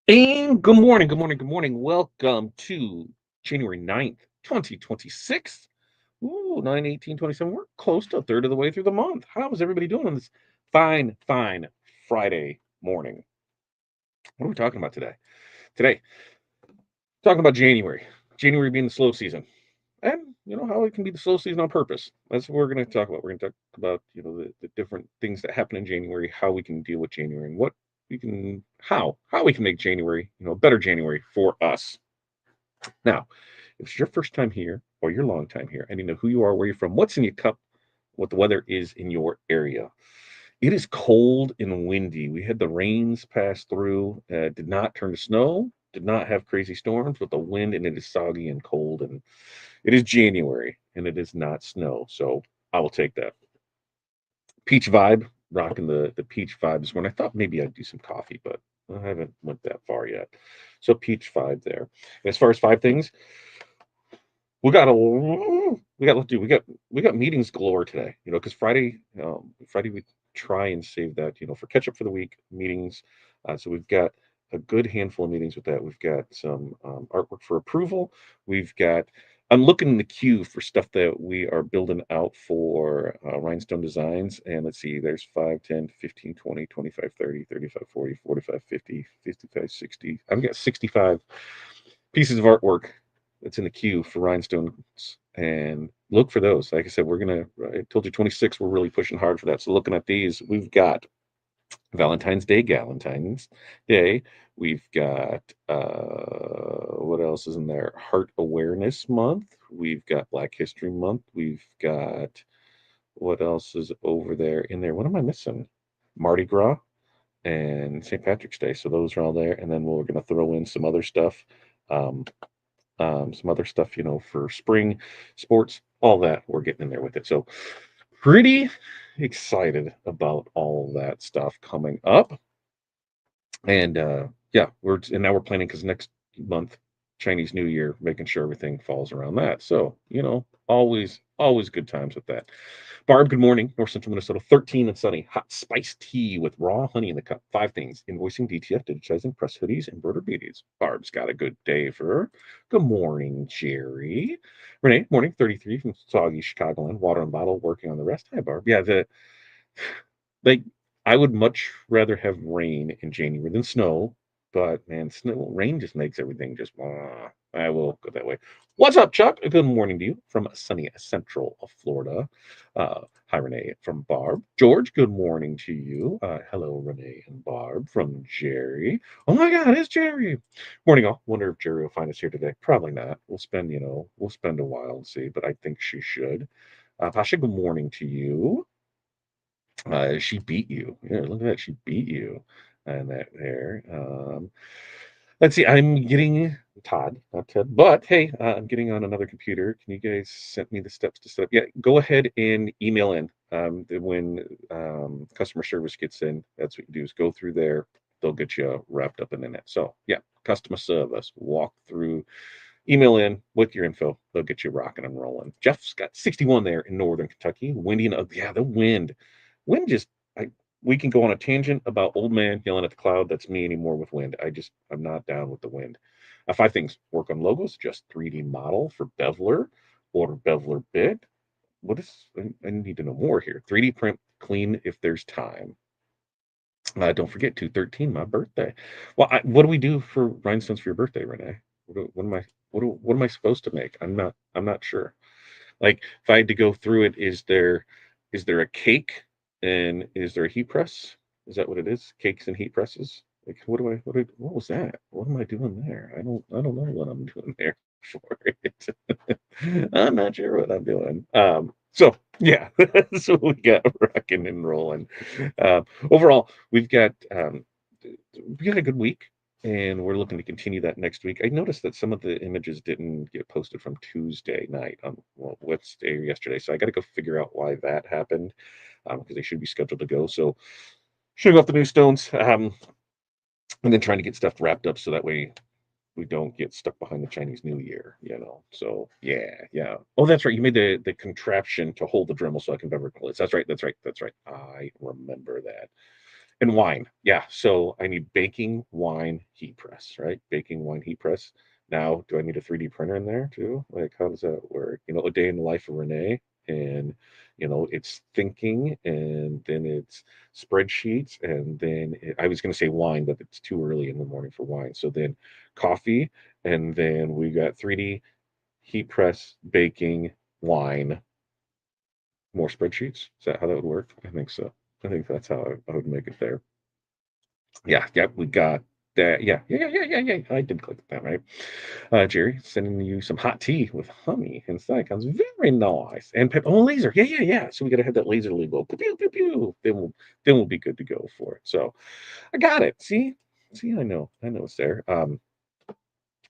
And good morning, good morning, good morning. Welcome to January 9th, 2026. Ooh, 9/18/27. We're close to a third of the way through the month. How is everybody doing on this fine Friday morning? What are we talking about today? Today, talking about January. January being the slow season. And how it can be the slow season on purpose. That's what we're going to talk about. We're going to talk about the different things that happen in January, how we can deal with January, and what we can how we can make January a better January for us. Now, if it's your first time here or your long time here, and you know who you are, where you're from, what's in your cup, what the weather is in your area. It is cold and windy. We had the rains pass through. Did not turn to snow. Did not have crazy storms, but the wind, and it is soggy and cold, and it is January and it is not snow. So I will take that. Peach vibe, rocking the peach vibes. When I thought maybe I'd do some coffee, but I haven't went that far yet. So peach vibe there. And as far as five things, we got meetings galore today. Because Friday we try and save that for catch up for the week meetings. So we've got a good handful of meetings with that. We've got some artwork for approval. We've got I'm looking in the queue for stuff that we are building out for rhinestone designs. And let's see, there's 5, 10, 15, 20, 25, 30, 35, 40, 45, 50, 55, 60. I've got 65 pieces of artwork that's in the queue for rhinestones, and look for those. Like I said, I told you 26, we're really pushing hard for that. So looking at these, we've got Valentine's Day, Galentine's Day. We've got what else is in there? Heart Awareness Month. We've got Black History Month. We've got what else is over there in there? What am I missing? Mardi Gras and St. Patrick's Day. So those are all there. And then we're going to throw in um, some other stuff, for spring sports, all that we're getting in there with it. So pretty excited about all that stuff coming up. And yeah, now we're planning because next month, Chinese New Year, making sure everything falls around that. So, always good times with that. Barb, good morning. North Central Minnesota, 13 and sunny. Hot spiced tea with raw honey in the cup. Five things. Invoicing, DTF, digitizing, press hoodies, embroidered beads. Barb's got a good day for her. Good morning, Jerry. Renee, morning, 33 from soggy Chicagoland. Water and bottle, working on the rest. Hi, Barb. Yeah, like, I would much rather have rain in January than snow, but man, rain just makes everything just. I will go that way. What's up, Chuck? Good morning to you from sunny central of Florida. Hi, Renee from Barb. George, good morning to you. Hello, Renee and Barb from Jerry. Oh my God, it's Jerry. Morning, all. Wonder if Jerry will find us here today. Probably not. We'll spend a while and see, but I think she should. Pasha, good morning to you. She beat you. Yeah, look at that. She beat you. And that there. Let's see. I'm getting Todd, not Ted, but hey, I'm getting on another computer. Can you guys send me the steps to set up? Yeah, go ahead and email in. When customer service gets in, that's what you do is go through there. They'll get you wrapped up in it. So yeah, customer service. Walk through, email in with your info. They'll get you rocking and rolling. Jeff's got 61 there in northern Kentucky. Windy and yeah, the wind. Wind just I we can go on a tangent about old man yelling at the cloud. That's me anymore with wind. I'm not down with the wind. Five things: work on logos, just 3D model for Beveler, order Beveler bid. I need to know more here. 3D print clean if there's time. Don't forget 213, my birthday. Well, what do we do for rhinestones for your birthday, Renee? What am I supposed to make? I'm not sure. Like, if I had to go through it, is there a cake and is there a heat press? Is that what it is? Cakes and heat presses? Like, what was that? What am I doing there? I don't know what I'm doing there for it. I'm not sure what I'm doing. So yeah, that's what we got rocking and rolling. Overall, we got a good week, and we're looking to continue that next week. I noticed that some of the images didn't get posted from Tuesday night on, well, Wednesday or yesterday, so I got to go figure out why that happened, because they should be scheduled to go. So shooting off the new stones, and then trying to get stuff wrapped up so that way we don't get stuck behind the Chinese New Year. So yeah. Oh, that's right. You made the contraption to hold the Dremel so I can bever clips. That's right. I remember that. And wine. Yeah. So I need baking, wine, heat press, right? Baking, wine, heat press. Now, do I need a 3D printer in there too? Like, how does that work? A day in the life of Renee, and it's thinking, and then it's spreadsheets, and then I was going to say wine, but it's too early in the morning for wine. So then coffee, and then we got 3D heat press, baking, wine, more spreadsheets. Is that how that would work? I think so. I think that's how I would make it there. Yeah, yep, we got that. Yeah, yeah, yeah, yeah, yeah, yeah. I did click that, right? Jerry, sending you some hot tea with honey inside comes very nice. And laser. Yeah, yeah, yeah. So we gotta have that laser label. Pew, pew, pew, pew. Then we'll be good to go for it. So I got it. See, I know it's there.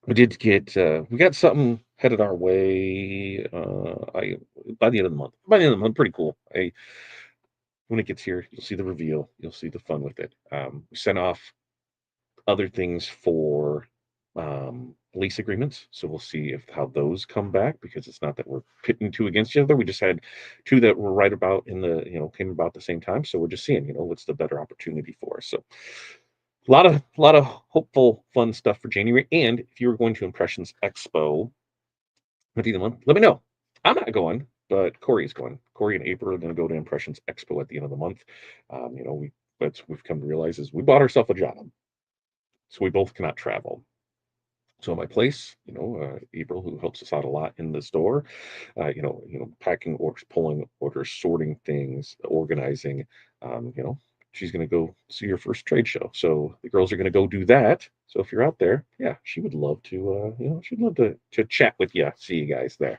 We got something headed our way. I By the end of the month. By the end of the month, pretty cool. When it gets here, you'll see the reveal. You'll see the fun with it. We sent off other things for lease agreements. So we'll see if how those come back, because it's not that we're pitting two against each other. We just had two that were right about came about at the same time. So we're just seeing, what's the better opportunity for us. So a lot of hopeful, fun stuff for January. And if you were going to Impressions Expo at the end of the month, let me know. I'm not going, but Corey's going. Corey and April are going to go to Impressions Expo at the end of the month. We've come to realize is we bought ourselves a job, so we both cannot travel. So my place, April, who helps us out a lot in the store, packing orders, pulling orders, sorting things, organizing. She's going to go see your first trade show. So the girls are going to go do that. So if you're out there, yeah, she would love to, she'd love to chat with you, see you guys there.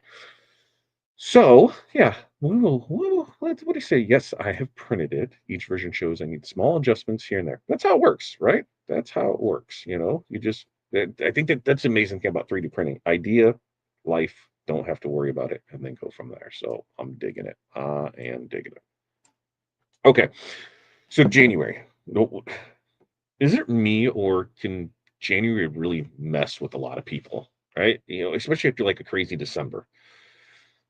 So, yeah, what do you say? Yes, I have printed it. Each version shows I need small adjustments here and there. That's how it works, right? That's how it works. I think that's the amazing thing about 3D printing. Idea, life, don't have to worry about it, and then go from there. So I'm digging it. I am digging it. Okay, so January. No, is it me, or can January really mess with a lot of people, right? Especially after like a crazy December.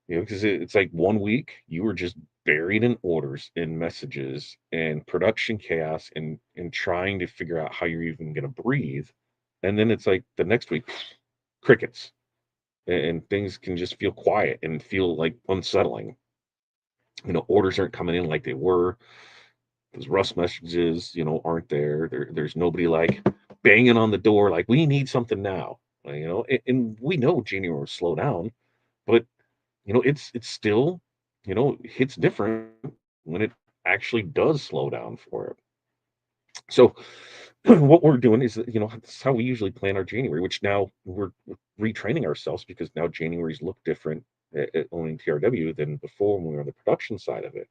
Because it's like 1 week you were just buried in orders and messages and production chaos and trying to figure out how you're even going to breathe. And then it's like the next week, crickets, and things can just feel quiet and feel like unsettling. Orders aren't coming in like they were. Those Rust messages, aren't there. There's nobody like banging on the door like we need something now. And we know January will slow down, but it's still, hits different when it actually does slow down for it. So what we're doing is, that's how we usually plan our January, which now we're retraining ourselves, because now January's look different at owning TRW than before when we were on the production side of it.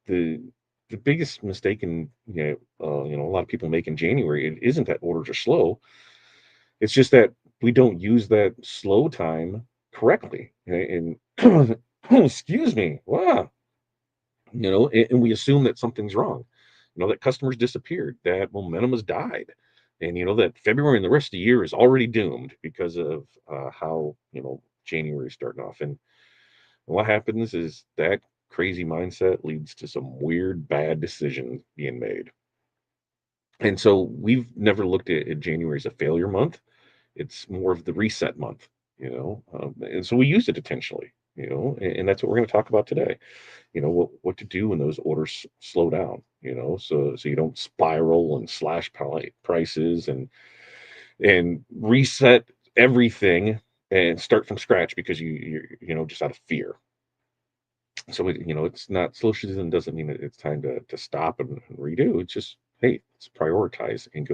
The biggest mistake in, a lot of people make in January, it isn't that orders are slow. It's just that we don't use that slow time correctly. And excuse me, wow, and we assume that something's wrong, that customers disappeared, that momentum has died, and that February and the rest of the year is already doomed because of how January starting off. And what happens is that crazy mindset leads to some weird bad decisions being made. And so we've never looked at January as a failure month. It's more of the reset month, and so we use it intentionally, and that's what we're going to talk about today. What to do when those orders slow down, so you don't spiral and slash prices and reset everything and start from scratch because you're just out of fear. So it's not socialism, doesn't mean that it's time to stop and redo. It's just, hey, let's prioritize and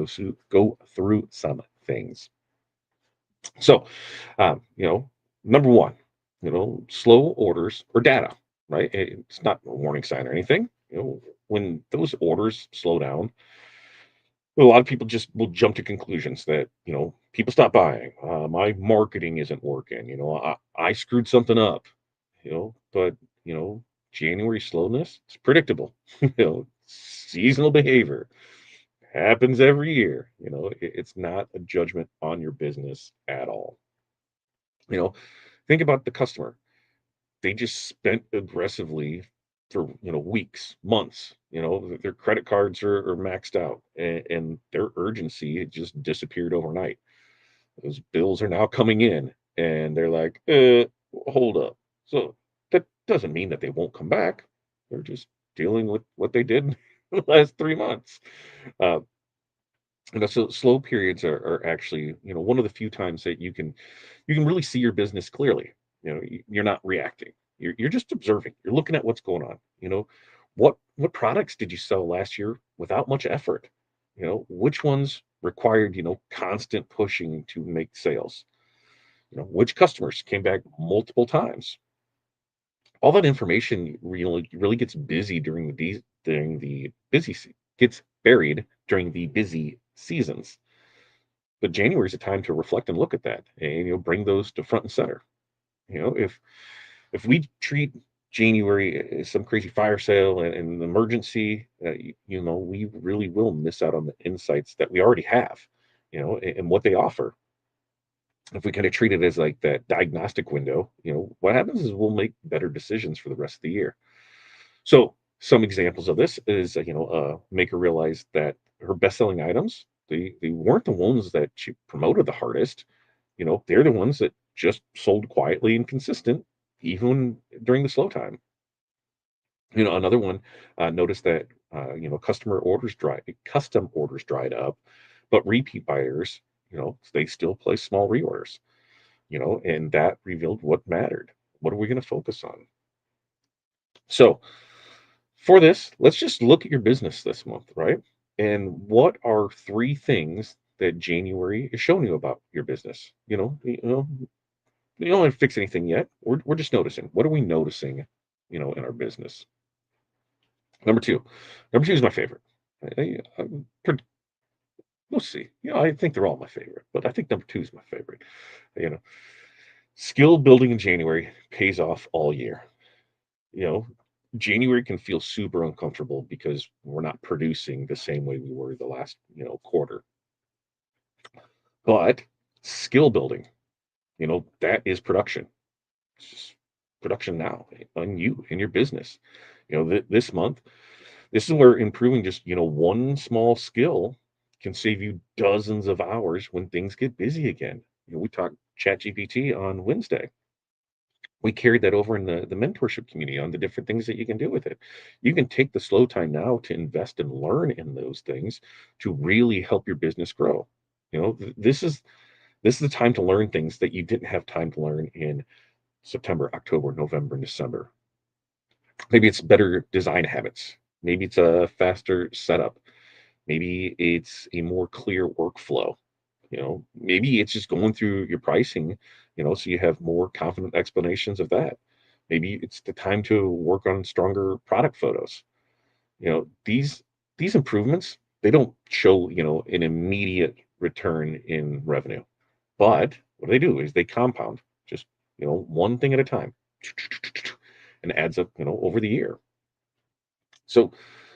go through some things. So, number one, slow orders or data, right? It's not a warning sign or anything. When those orders slow down, a lot of people just will jump to conclusions that, people stop buying. My marketing isn't working. I screwed something up, but, you know, January slowness, it's predictable. Seasonal behavior happens every year. It's not a judgment on your business at all. You know, think about the customer. They just spent aggressively for, weeks, months. Their credit cards are maxed out, and their urgency had just disappeared overnight. Those bills are now coming in, and they're like, hold up. So that doesn't mean that they won't come back. They're just dealing with what they did the last 3 months. Uh, so slow periods are actually, one of the few times that you can really see your business clearly. You're not reacting. You're just observing. You're looking at what's going on. What products did you sell last year without much effort? Which ones required, constant pushing to make sales? Which customers came back multiple times? All that information really gets busy during the gets buried during the busy seasons. But January is a time to reflect and look at that, and bring those to front and center. If we treat January as some crazy fire sale and an emergency, we really will miss out on the insights that we already have, and what they offer. If we kind of treat it as like that diagnostic window, what happens is we'll make better decisions for the rest of the year. So some examples of this is, Maker realized that her best-selling items, they weren't the ones that she promoted the hardest. They're the ones that just sold quietly and consistent, even during the slow time. Another one noticed that custom orders dried up, but repeat buyers, they still place small reorders. And that revealed what mattered. What are we going to focus on? So for this, let's just look at your business this month, right? And what are three things that January is showing you about your business? You don't want to fix anything yet. We're just noticing. What are we noticing, in our business? Number two. Number two is my favorite. I'm we'll see. I think they're all my favorite, but I think number two is my favorite. You know, skill building in January pays off all year. You know, January can feel super uncomfortable because we're not producing the same way we were the last, quarter. But skill building, that is production. It's just production now on you in your business. This month, this is where improving just, one small skill can save you dozens of hours when things get busy again. We talked ChatGPT on Wednesday. We carried that over in the mentorship community on the different things that you can do with it. You can take the slow time now to invest and learn in those things to really help your business grow. This is the time to learn things that you didn't have time to learn in September, October, November, and December. Maybe it's better design habits. Maybe it's a faster setup. Maybe it's a more clear workflow. Maybe it's just going through your pricing, so you have more confident explanations of that. Maybe it's the time to work on stronger product photos. These improvements, they don't show, an immediate return in revenue. But what they do is they compound just, one thing at a time and adds up, over the year. So,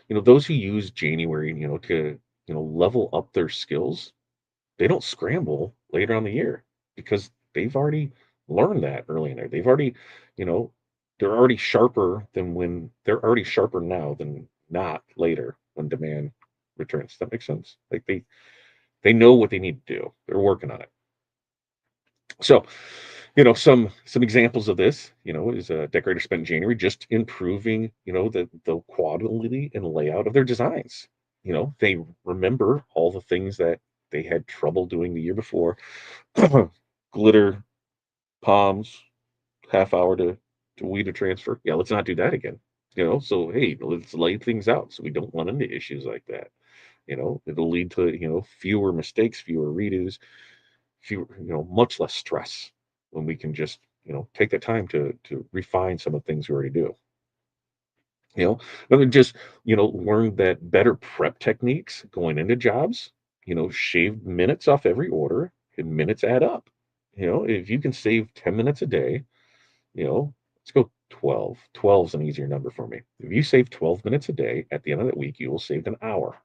those who use January, to, level up their skills, they don't scramble later on the year because they've already learned that early in there. You know, they're already sharper now than not later when demand returns. Does that make sense? Like they know what they need to do. They're working on it. So, some examples of this, is a decorator spent January just improving, the quality and layout of their designs. They remember all the things that they had trouble doing the year before. Glitter, palms, half hour to weed a transfer. Yeah, let's not do that again. So hey, let's lay things out so we don't run into issues like that. It'll lead to, fewer mistakes, fewer redos, fewer, much less stress when we can just, take the time to refine some of the things we already do. And then just, learn that better prep techniques going into jobs, shave minutes off every order and minutes add up. If you can save 10 minutes a day, let's go 12. 12 is an easier number for me. If you save 12 minutes a day, at the end of that week, you will save an hour.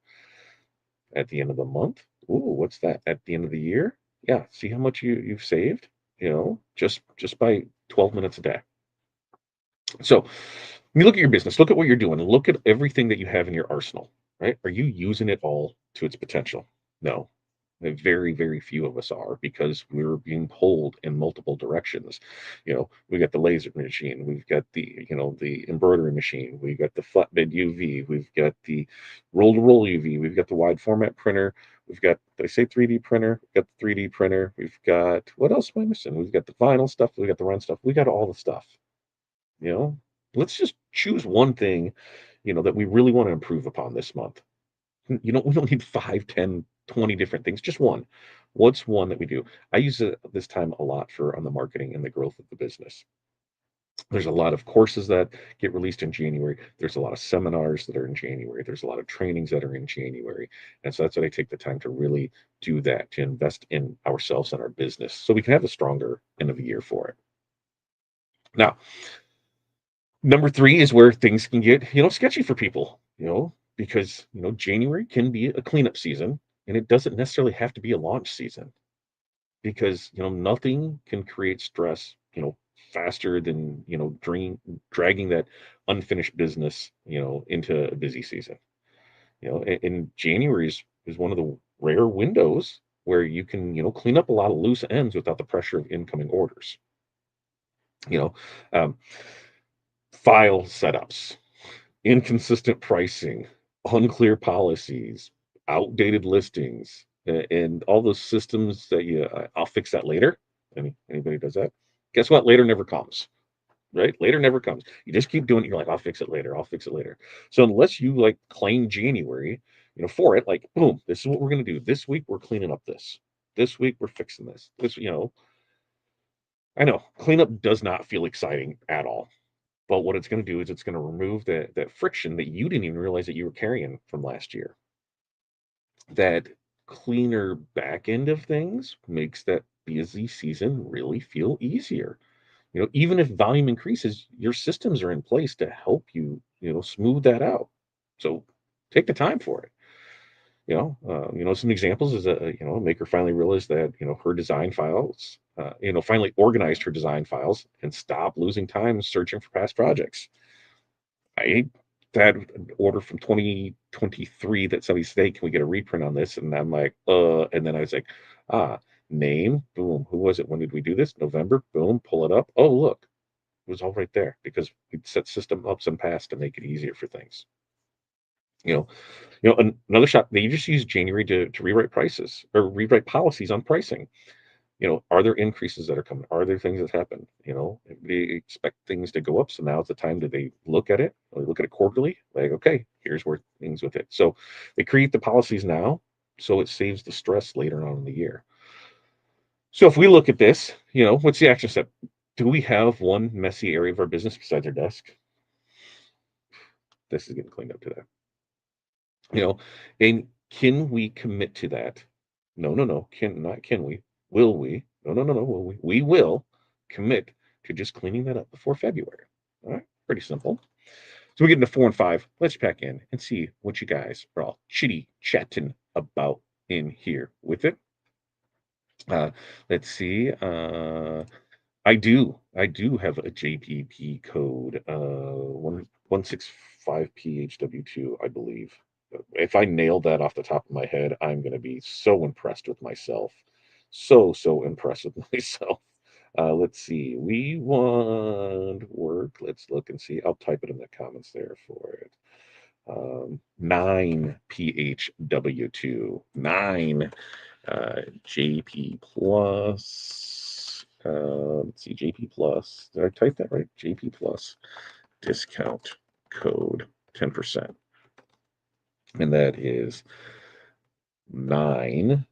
At the end of the month, ooh, what's that? At the end of the year, yeah, see how much you've saved, just by 12 minutes a day. So You look at your business, look at what you're doing, look at everything that you have in your arsenal, right? Are you using it all to its potential? No. Very, very few of us are because we're being pulled in multiple directions. We got the laser machine, we've got the embroidery machine, we've got the flatbed UV, we've got the roll to roll UV, we've got the wide format printer, we've got, did I say 3D printer? We've got the 3D printer, we've got, what else am I missing? We've got the vinyl stuff, we've got the run stuff, we got all the stuff. You know, let's just choose one thing, that we really want to improve upon this month. We don't need 5, 10, 20 different things, just one. What's one that we do? I use this time a lot for on the marketing and the growth of the business. There's a lot of courses that get released in January. There's a lot of seminars that are in January. There's a lot of trainings that are in January. And so that's what I take the time to really do that, to invest in ourselves and our business so we can have a stronger end of the year for it. Now, number 3 is where things can get, sketchy for people, because, January can be a cleanup season, and it doesn't necessarily have to be a launch season because, nothing can create stress, faster than, dragging that unfinished business, into a busy season. And January is one of the rare windows where you can, clean up a lot of loose ends without the pressure of incoming orders. You know, um, File setups, inconsistent pricing, unclear policies, outdated listings, and all those systems that I'll fix that later. Anybody does that? Guess what? Later never comes, right? Later never comes. You just keep doing it. You're like, I'll fix it later. I'll fix it later. So unless you like claim January, for it, like, boom, this is what we're going to do. This week we're cleaning up this. This week we're fixing this. I know cleanup does not feel exciting at all. But what it's going to do is it's going to remove that friction that you didn't even realize that you were carrying from last year. That cleaner back end of things makes that busy season really feel easier. Even if volume increases, your systems are in place to help you, smooth that out. So take the time for it. Some examples is a maker finally realized that her design files, finally organized her design files and stopped losing time searching for past projects. I had an order from 2023 that somebody said, "Hey, can we get a reprint on this?" And I'm like, and then I was like, name, boom, who was it? When did we do this? November, boom, pull it up. Oh, look, it was all right there because we set system ups and past to make it easier for things. You know, another shop, they just use January to rewrite prices or rewrite policies on pricing. Are there increases that are coming? Are there things that happen? They expect things to go up. So now it's the time that they look at it. They look at it quarterly. Like, okay, here's where things with it. So they create the policies now, so it saves the stress later on in the year. So if we look at this, what's the action step? Do we have one messy area of our business besides our desk? This is getting cleaned up today. And can we commit to that? No, no, no. Can we? Will we? No, no, no, no. Will we? We will commit to just cleaning that up before February. All right. Pretty simple. So we get into 4 and 5. Let's pack in and see what you guys are all chitty chatting about in here with it. Uh, let's see. I do have a JPP code, 165PHW2, I believe. If I nailed that off the top of my head, I'm going to be so impressed with myself. So impressed with myself. Let's see. We want work. Let's look and see. I'll type it in the comments there for it. 9PHW2. 9 JP plus. Let's see, JP plus. Did I type that right? JP plus discount code 10%. And that is 9PHW2.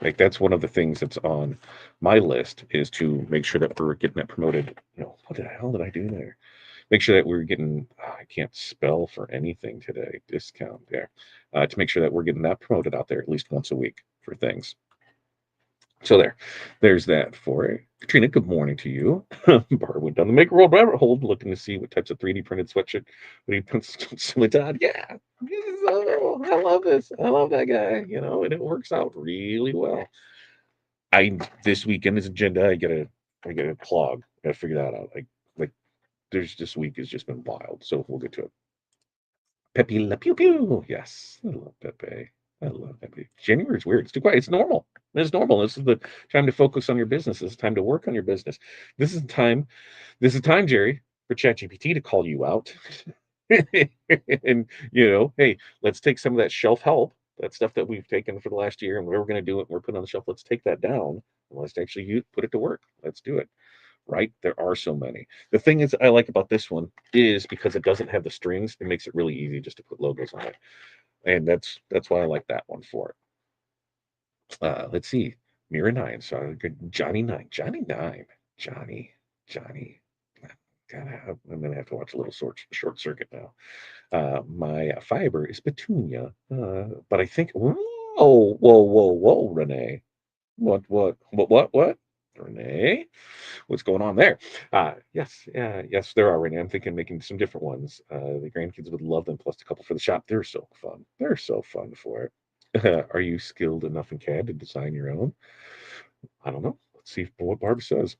Like that's one of the things that's on my list is to make sure that we're getting that promoted. What the hell did I do there? Make sure that we're getting, I can't spell for anything today, discount there, to make sure that we're getting that promoted out there at least once a week for things. So there's that for it. Katrina, good morning to you. Barb went down the Make World rabbit hole looking to see what types of 3D printed sweatshirt would he put Yeah, I love this. I love that guy, and it works out really well. I this weekend is agenda. I get a clog. I gotta figure that out. Like there's this week has just been wild. So we'll get to it. Pepe Le Pew Pew. Yes, I love Pepe. I love Pepe. January is weird. It's too quiet. It's normal. It's normal. This is the time to focus on your business. This is time to work on your business. This is time. This is time, Jerry, for ChatGPT to call you out. And hey, let's take some of that shelf help, that stuff that we've taken for the last year, and we're going to do it. And we're putting on the shelf. Let's take that down and let's actually put it to work. Let's do it. Right? There are so many. The thing is, I like about this one is because it doesn't have the strings. It makes it really easy just to put logos on it, and that's why I like that one for it. Let's see, Mira Nine. So Johnny Nine, Johnny Nine, Johnny. I'm gonna have to watch a little short circuit now. My fiber is petunia, but I think whoa, Renee. What? Renee, what's going on there? Yes, there are, Renee. I'm thinking making some different ones. The grandkids would love them, plus a couple for the shop. They're so fun. They're so fun for it. Are you skilled enough in CAD to design your own? I don't know. Let's see what Barb says.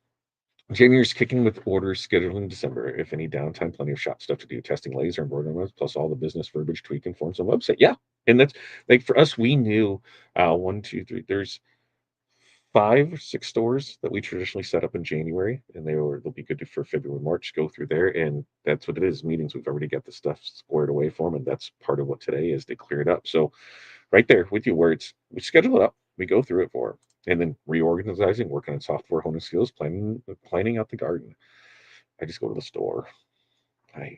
January's kicking with orders scheduled in December. If any downtime, plenty of shop stuff to do, testing laser and border runs, plus all the business verbiage tweaking forms on website. Yeah. And that's like for us, we knew one, two, three, there's 5 or 6 stores that we traditionally set up in January, and they'll be good for February, March. Go through there, and that's what it is. Meetings. We've already got the stuff squared away for them, and that's part of what today is to clear it up. So right there with you, where we schedule it up, we go through it for 'em. And then reorganizing, working on software, honing skills, planning out the garden. I just go to the store. I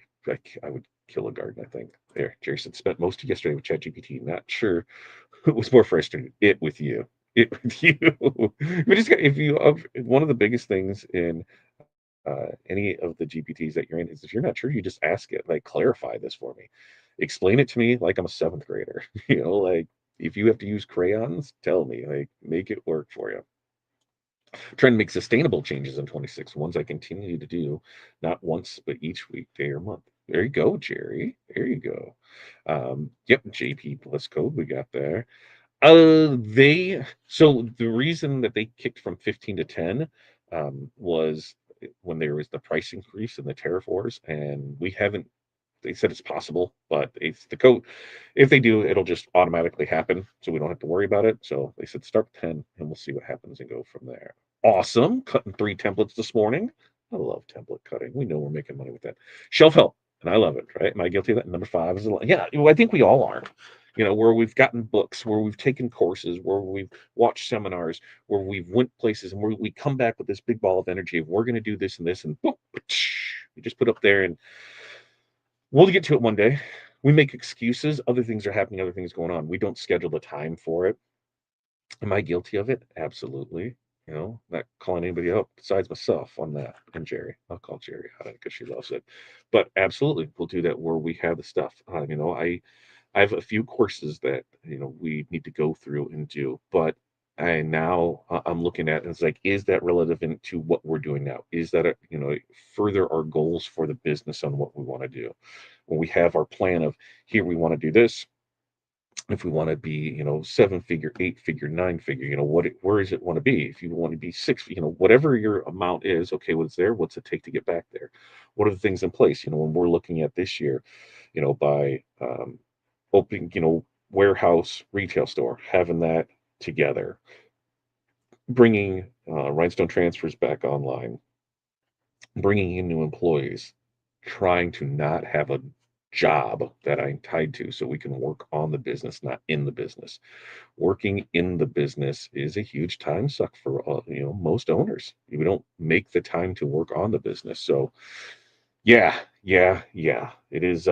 I would kill a garden. I think. There, Jerry said, spent most of yesterday with ChatGPT. Not sure who was more frustrated. It with you. It with you. But just if you one of the biggest things in any of the GPTs that you're in is if you're not sure, you just ask it, like, clarify this for me. Explain it to me like I'm a seventh grader. Like if you have to use crayons, tell me, like, make it work for you. Trying to make sustainable changes in 26, ones I continue to do, not once, but each week, day or month. There you go, Jerry. There you go. Yep, JP plus code we got there. They so the reason that they kicked from 15 to 10 was when there was the price increase and the tariff wars, and we haven't. They said it's possible, but it's the code. If they do, it'll just automatically happen, so we don't have to worry about it. So they said start with 10, and we'll see what happens and go from there. Awesome, cutting 3 templates this morning. I love template cutting. We know we're making money with that. Shelf help, and I love it. Right? Am I guilty of that? Number 5 is yeah. Well, I think we all are. Where we've gotten books, where we've taken courses, where we've watched seminars, where we've went places, and where we come back with this big ball of energy of we're going to do this and this, and boom, we just put up there, and we'll get to it one day. We make excuses. Other things are happening, other things going on. We don't schedule the time for it. Am I guilty of it? Absolutely. Not calling anybody out besides myself on that. And Jerry. I'll call Jerry out because she loves it. But absolutely, we'll do that where we have the stuff. I have a few courses that we need to go through and do, but I'm looking at it, it's like, is that relevant to what we're doing now? Is that further our goals for the business on what we want to do? When we have our plan of here, we want to do this. If we want to be, 7 figure, 8 figure, 9 figure, where does it want to be? If you want to be 6, whatever your amount is, okay, what's there? What's it take to get back there? What are the things in place? When we're looking at this year, by opening, warehouse retail store, having that together, bringing rhinestone transfers back online, bringing in new employees, trying to not have a job that I'm tied to so we can work on the business, not in the business. Working in the business is a huge time suck for most owners. We don't make the time to work on the business. So yeah. It is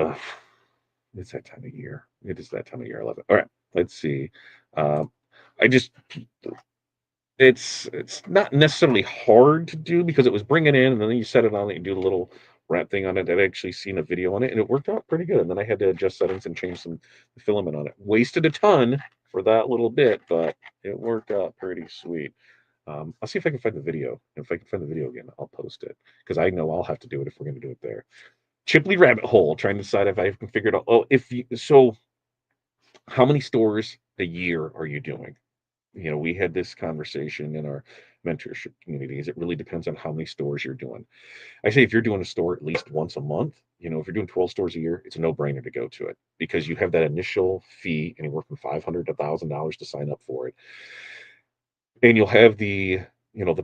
it's that time of year. It is that time of year. I love it. All right, let's see. Um, I just it's not necessarily hard to do because it was bringing in, and then you set it on, and you do a little wrap thing on it. I'd actually seen a video on it, and it worked out pretty good. And then I had to adjust settings and change some filament on it. Wasted a ton for that little bit, but it worked out pretty sweet. I'll see if I can find the video. If I can find the video again, I'll post it because I know I'll have to do it if we're going to do it there. Chipley rabbit hole, trying to decide if I can figure it out. Oh, how many stores a year are you doing? We had this conversation in our mentorship communities. It really depends on how many stores you're doing. I say if you're doing a store at least once a month, if you're doing 12 stores a year, it's a no-brainer to go to it because you have that initial fee anywhere from $500 to $1,000 to sign up for it. And you'll have the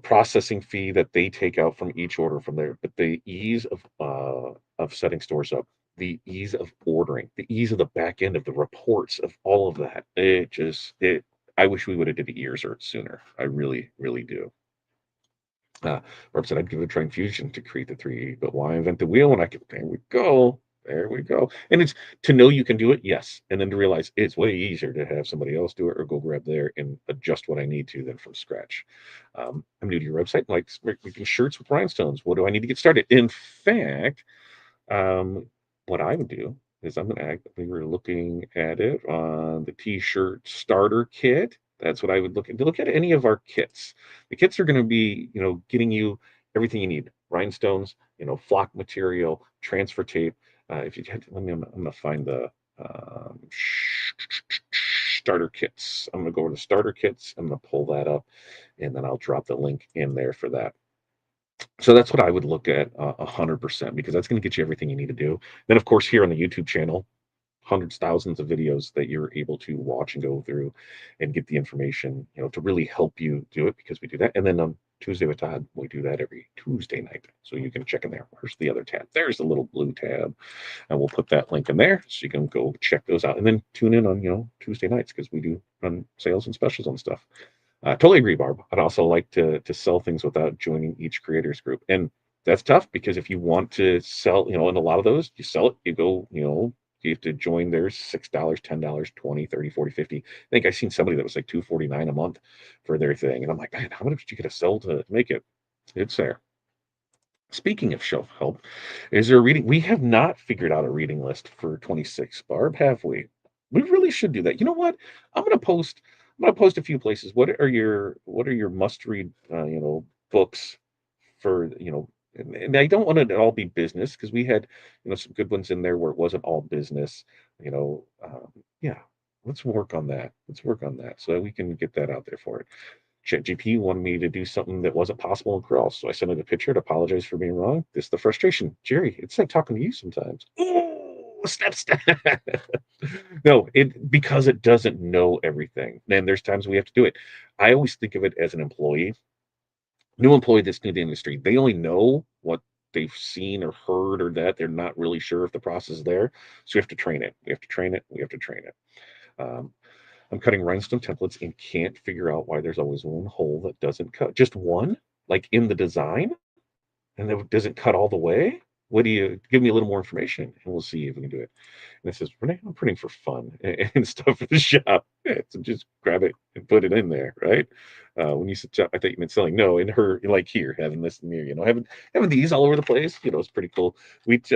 processing fee that they take out from each order from there. But the ease of setting stores up, the ease of ordering, the ease of the back end of the reports of all of that, I wish we would have did it years or sooner. I really, really do. Rob said, I'd give it a try infusion to create the 3D, but why invent the wheel when I can? There we go. There we go. And it's to know you can do it, yes. And then to realize it's way easier to have somebody else do it or go grab there and adjust what I need to than from scratch. I'm new to your website, like making shirts with rhinestones. What do I need to get started? In fact, um, what I would do is we were looking at it on the t-shirt starter kit. That's what I would look at any of our kits. The kits are going to be, getting you everything you need. Rhinestones, flock material, transfer tape. If you had, I'm gonna find the um, starter kits. I'm gonna go over to starter kits. I'm gonna pull that up, and then I'll drop the link in there for that. So that's what I would look at 100% because that's going to get you everything you need to do. Then, of course, here on the YouTube channel, hundreds, thousands of videos that you're able to watch and go through and get the information, to really help you do it because we do that. And then on Tuesday with Todd, we do that every Tuesday night. So you can check in there. Where's the other tab? There's the little blue tab. And we'll put that link in there so you can go check those out. And then tune in on, Tuesday nights because we do run sales and specials on stuff. Totally agree, Barb. I'd also like to sell things without joining each creators group, and that's tough because if you want to sell, in a lot of those, you sell it, you go, you have to join theirs $6, $10, 20, 30, 40, 50. I think I seen somebody that was like $249 a month for their thing, and I'm like, man, how much did you get to sell to make it? It's there. Speaking of shelf help, is there a reading? We have not figured out a reading list for 26, Barb, have we? We really should do that. You know what? I'm gonna post. I'm gonna post a few places. What are your must read? Books for And I don't want it to all be business because we had some good ones in there where it wasn't all business. Yeah, let's work on that. Let's work on that so that we can get that out there for it. ChatGPT wanted me to do something that wasn't possible in Corel, so I sent it a picture to apologize for being wrong. This is the frustration, Jerry. It's like talking to you sometimes. Oh, step. No, it because it doesn't know everything. And there's times we have to do it. I always think of it as an employee, new employee that's new to the industry. They only know what they've seen or heard or that they're not really sure if the process is there. So we have to train it. We have to train it. We have to train it. Um, I'm cutting rhinestone templates and can't figure out why there's always one hole that doesn't cut. Just one, like in the design, and it doesn't cut all the way. What do you give me a little more information and we'll see if we can do it. And it says, Renee, I'm printing for fun and stuff for the shop. Yeah, so just grab it and put it in there, right? When you said shop, I thought you meant selling. No, in her, like here, having this near, having these all over the place, it's pretty cool.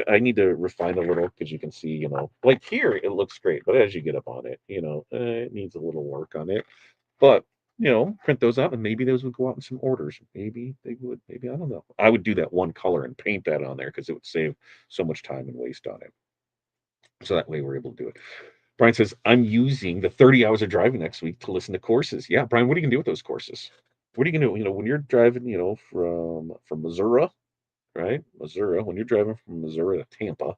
I need to refine a little because you can see, like here, it looks great, but as you get up on it, it needs a little work on it. But print those out, and maybe those would go out in some orders. Maybe they would. Maybe I don't know. I would do that one color and paint that on there because it would save so much time and waste on it. So that way we're able to do it. Brian says, I'm using the 30 hours of driving next week to listen to courses. Yeah, Brian, what are you gonna do with those courses? What are you gonna do? When you're driving, from Missouri, right? Missouri, when you're driving from Missouri to Tampa,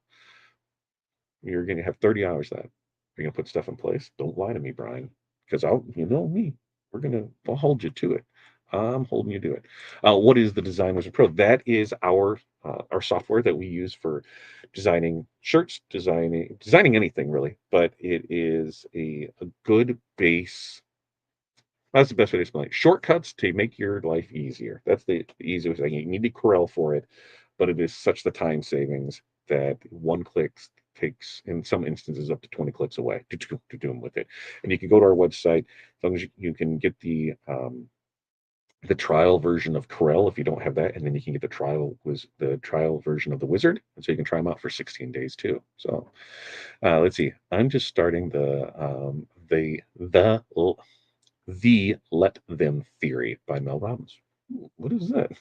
you're gonna have 30 hours that. You're gonna put stuff in place. Don't lie to me, Brian, because you know me. I'll hold you to it. I'm holding you to it. What is the Design Wizard Pro? That is our software that we use for designing shirts, designing anything really. But it is a good base. That's the best way to explain it. Shortcuts to make your life easier. That's the easiest thing. You need to Corel for it, but it is such the time savings that one click takes, in some instances, up to 20 clicks away to do them with it. And you can go to our website as long as you can get the trial version of Corel if you don't have that, and then you can get the trial version of the Wizard, and so you can try them out for 16 days too. So let's see. I'm just starting the Let Them Theory by Mel Robbins. What is that?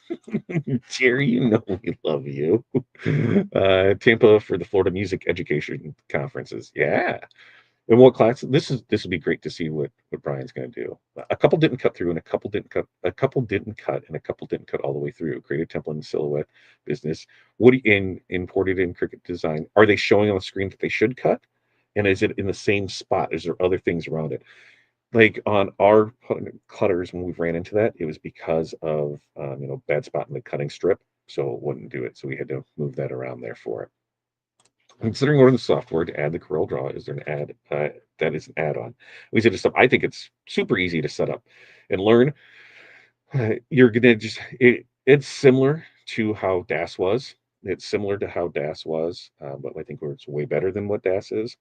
Jerry, we love you. Tampa for the Florida Music Education Conferences. Yeah. In what class? This would be great to see what Brian's going to do. A couple didn't cut through, and a couple didn't cut all the way through. Creative template and silhouette business. What do imported in Cricut design? Are they showing on the screen that they should cut? And is it in the same spot? Is there other things around it? Like on our cutters, when we've ran into that, it was because of bad spot in the cutting strip, so it wouldn't do it. So we had to move that around there for it. Considering ordering the software to add the Corel Draw, is there an add that is an add-on? We said stuff. I think it's super easy to set up and learn. You're gonna just it's similar to how DAS was. It's similar to how DAS was, but I think it's way better than what DAS is.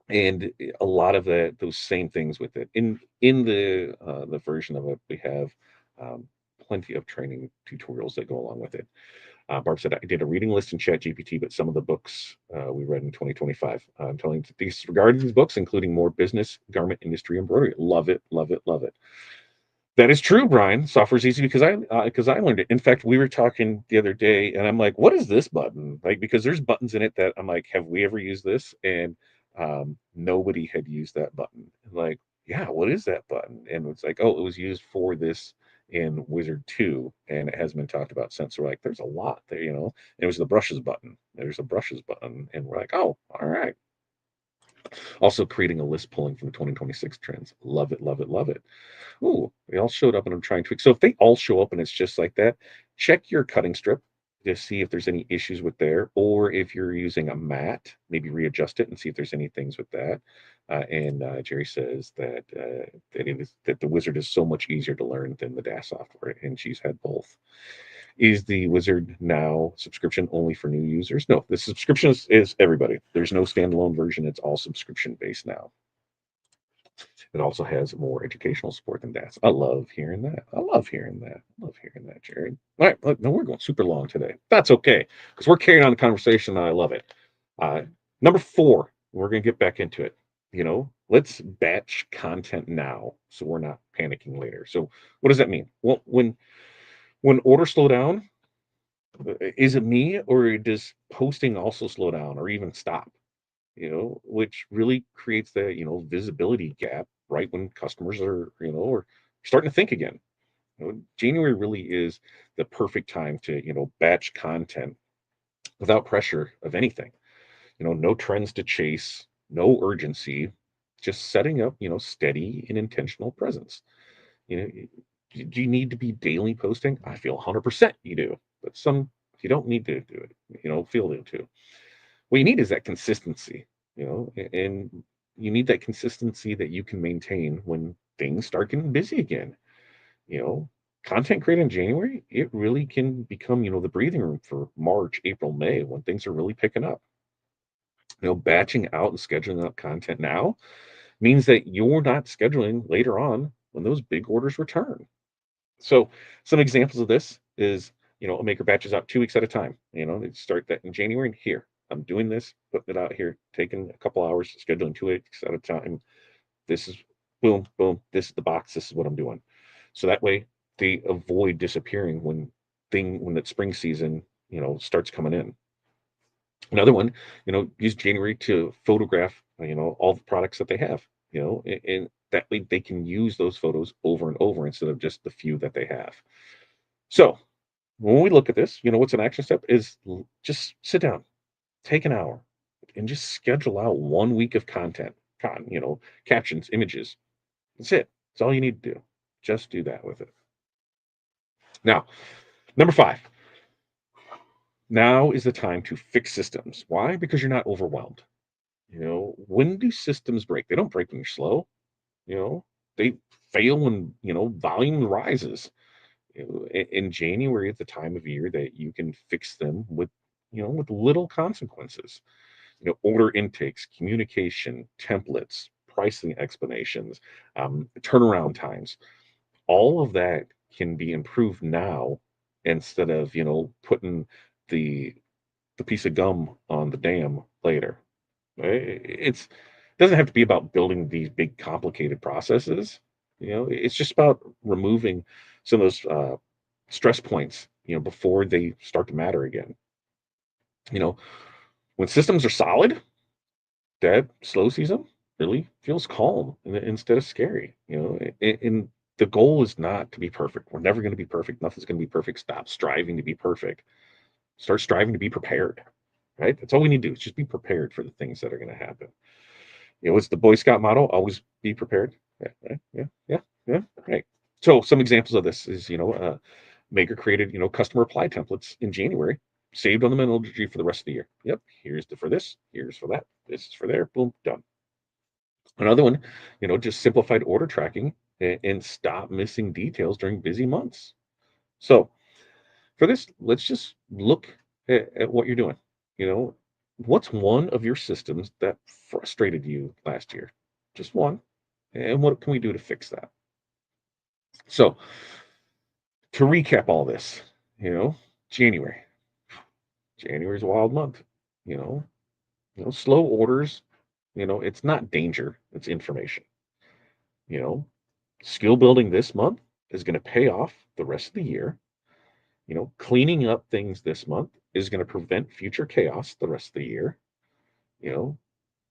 And a lot of those same things with it. In the version of it, we have um, plenty of training tutorials that go along with it. Barb said, I did a reading list in ChatGPT, but some of the books we read in 2025. I'm telling you, disregarding these books, including more business, garment industry, embroidery. Love it, love it, love it. That is true, Brian. Software's easy because I learned it. In fact, we were talking the other day, and I'm like, "What is this button?" Like, because there's buttons in it that I'm like, "Have we ever used this?" And nobody had used that button. Like, yeah, what is that button? And it's like, oh, it was used for this in Wizard 2, and it hasn't been talked about since. So we're like, there's a lot there, you know. And it was the brushes button. There's a brushes button, and we're like, oh, all right. Also, creating a list pulling from the 2026 trends. Love it, love it, love it. Oh, they all showed up and I'm trying to tweak. So if they all show up and it's just like that, check your cutting strip to see if there's any issues with there, or if you're using a mat, maybe readjust it and see if there's any things with that. And Jerry says that the wizard is so much easier to learn than the DAS software, and she's had both. Is the wizard now subscription only for new users? No, the subscription is everybody. There's no standalone version. It's all subscription based now. It also has more educational support than that. I love hearing that. I love hearing that. I love hearing that, Jared. All right, look, no, we're going super long today. That's okay because we're carrying on the conversation. And I love it. Uh, Number four, we're going to get back into it. Let's batch content now so we're not panicking later. So, what does that mean? Well, when orders slow down, is it me or does posting also slow down or even stop? Which really creates that, visibility gap right when customers are starting to think again. January really is the perfect time to, batch content without pressure of anything. No trends to chase, no urgency, just setting up, steady and intentional presence. You know, do you need to be daily posting? I feel 100% you do, but some you don't need to do it. Feel it too. What you need is that consistency, and you need that consistency that you can maintain when things start getting busy again. You know, Content created in January, it really can become, the breathing room for March, April, May when things are really picking up. Batching out and scheduling out content now means that you're not scheduling later on when those big orders return. So some examples of this is, a maker batches out 2 weeks at a time. They start that in January and here. I'm doing this, putting it out here, taking a couple hours, scheduling 2 weeks at a time. This is boom, boom. This is the box. This is what I'm doing. So that way they avoid disappearing when that spring season, starts coming in. Another one, use January to photograph, all the products that they have, and that way they can use those photos over and over instead of just the few that they have. So when we look at this, what's an action step is just sit down, take an hour, and just schedule out 1 week of content, captions, images. That's it. That's all you need to do. Just do that with it. Now, number five, now is the time to fix systems. Why? Because you're not overwhelmed. When do systems break? They don't break when you're slow. You know, they fail when, volume rises. In January is the time of year that you can fix them with little consequences. Order intakes, communication, templates, pricing explanations, turnaround times. All of that can be improved now instead of putting the the piece of gum on the dam later. It doesn't have to be about building these big complicated processes. It's just about removing some of those stress points, before they start to matter again. you know when systems are solid, that slow season really feels calm instead of scary, and the goal is not to be perfect. We're never going to be perfect. Nothing's going to be perfect. Stop striving to be perfect. Start striving to be prepared, right? That's all we need to do is just be prepared for the things that are going to happen. What's the Boy Scout motto? Always be prepared. Yeah, right, yeah, yeah, yeah. Right. So some examples of this is, Maker created, custom reply templates in January, saved on the methodology for the rest of the year. Yep. For this. Here's for that. This is for there. Boom. Done. Another one, just simplified order tracking and stop missing details during busy months. So for this, let's just look at what you're doing. You know, what's one of your systems that frustrated you last year? Just one. And what can we do to fix that? So to recap all this, you know, January. January's a wild month. You know, slow orders, it's not danger, it's information. You know, skill building this month is going to pay off the rest of the year. Cleaning up things this month is going to prevent future chaos the rest of the year. You know,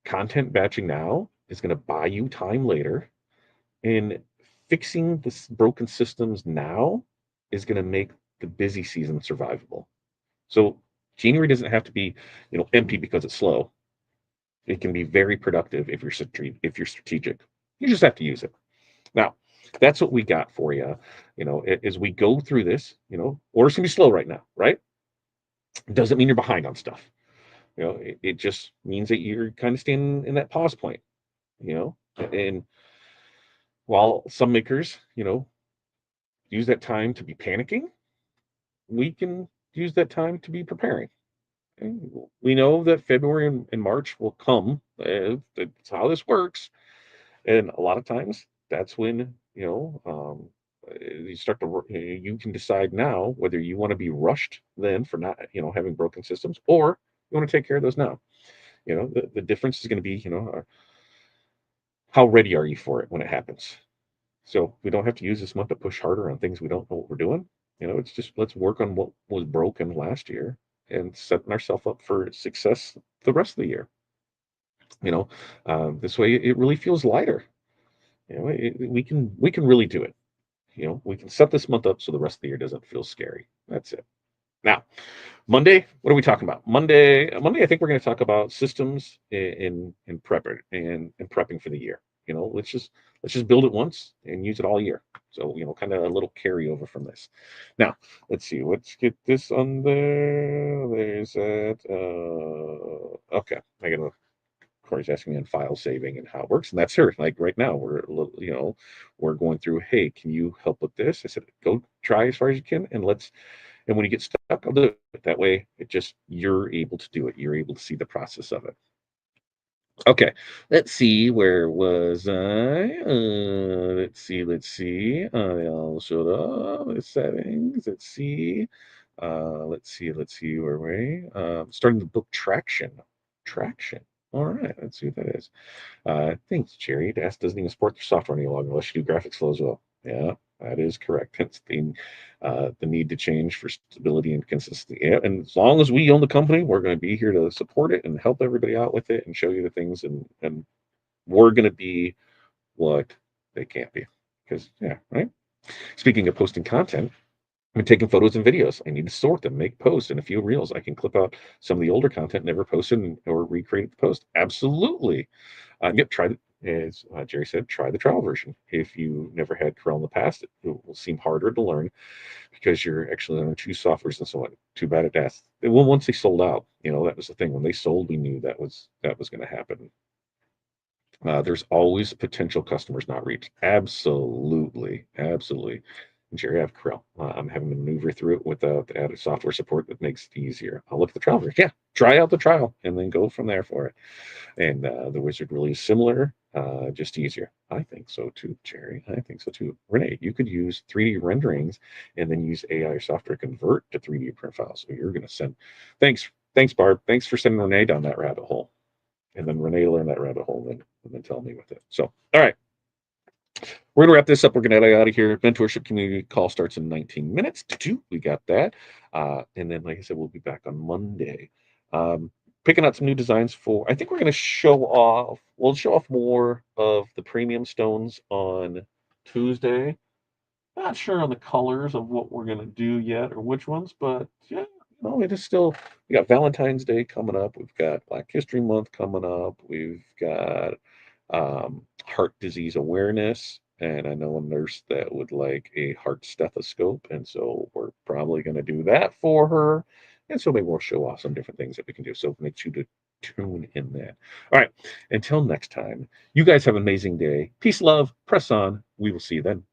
content batching now is going to buy you time later. And fixing the broken systems now is going to make the busy season survivable. So January doesn't have to be, empty because it's slow. It can be very productive if you're strategic. You just have to use it. Now, that's what we got for you. As we go through this, orders can be slow right now, right? Doesn't mean you're behind on stuff. It just means that you're kind of standing in that pause point, and while some makers, use that time to be panicking, we can use that time to be preparing. And we know that February and March will come. That's how this works. And a lot of times that's when, you start to work, you can decide now whether you want to be rushed then for not, having broken systems, or you want to take care of those now. The difference is going to be, how ready are you for it when it happens? So we don't have to use this month to push harder on things we don't know what we're doing. It's just let's work on what was broken last year and setting ourselves up for success the rest of the year. This way it really feels lighter. We can really do it. We can set this month up so the rest of the year doesn't feel scary. That's it. Now, Monday, what are we talking about? Monday, I think we're going to talk about systems in prep and prepping for the year. Let's just build it once and use it all year. So kind of a little carryover from this. Now, let's see. Let's get this on there. There's that. Okay, I gotta. Corey's asking me on file saving and how it works, and that's her. Like right now, we're going through. Hey, can you help with this? I said, go try as far as you can, and when you get stuck, I'll do it. That way, you're able to do it. You're able to see the process of it. Okay, let's see. Where was I? Let's see. I all showed up. The settings. Let's see. Where were we? Starting the book traction. Traction. All right. Let's see what that is. Thanks, Jerry. DAS doesn't even support their software any longer unless you do graphics flow as well. Yeah, that is correct. Hence the need to change for stability and consistency. Yeah, and as long as we own the company, we're going to be here to support it and help everybody out with it and show you the things, and we're going to be what they can't be. Because yeah, right. Speaking of posting content, I'm taking photos and videos. I need to sort them, make posts, and a few reels. I can clip out some of the older content never posted or recreate the post. Absolutely. Yep, as Jerry said, try the trial version. If you never had Corel in the past, it will seem harder to learn because you're actually on two softwares and so on. Too bad at that. Well, once they sold out, that was the thing. When they sold, we knew that was going to happen. There's always potential customers not reached. Absolutely, absolutely. And Jerry, I have Corel. I'm having to maneuver through it with the added software support that makes it easier. I'll look at the trial version. Yeah, try out the trial and then go from there for it. And the wizard really is similar, just easier. I think so too, Jerry. I think so too. Renee, you could use 3D renderings and then use AI or software to convert to 3D print files. So you're going to send. Thanks, Barb. Thanks for sending Renee down that rabbit hole. And then Renee learned that rabbit hole and then tell me with it. So, all right. We're going to wrap this up. We're going to get out of here. Mentorship community call starts in 19 minutes. We got that. And then, like I said, we'll be back on Monday. picking out some new designs for. I think we're going to show off. We'll show off more of the premium stones on Tuesday. Not sure on the colors of what we're gonna do yet or which ones, but yeah, it is still. We got Valentine's Day coming up. We've got Black History Month coming up. We've got heart disease awareness, and I know a nurse that would like a heart stethoscope, and so we're probably going to do that for her. And so maybe we'll show off some different things that we can do. So make sure to tune in then. All right. Until next time, you guys have an amazing day. Peace, love, press on. We will see you then.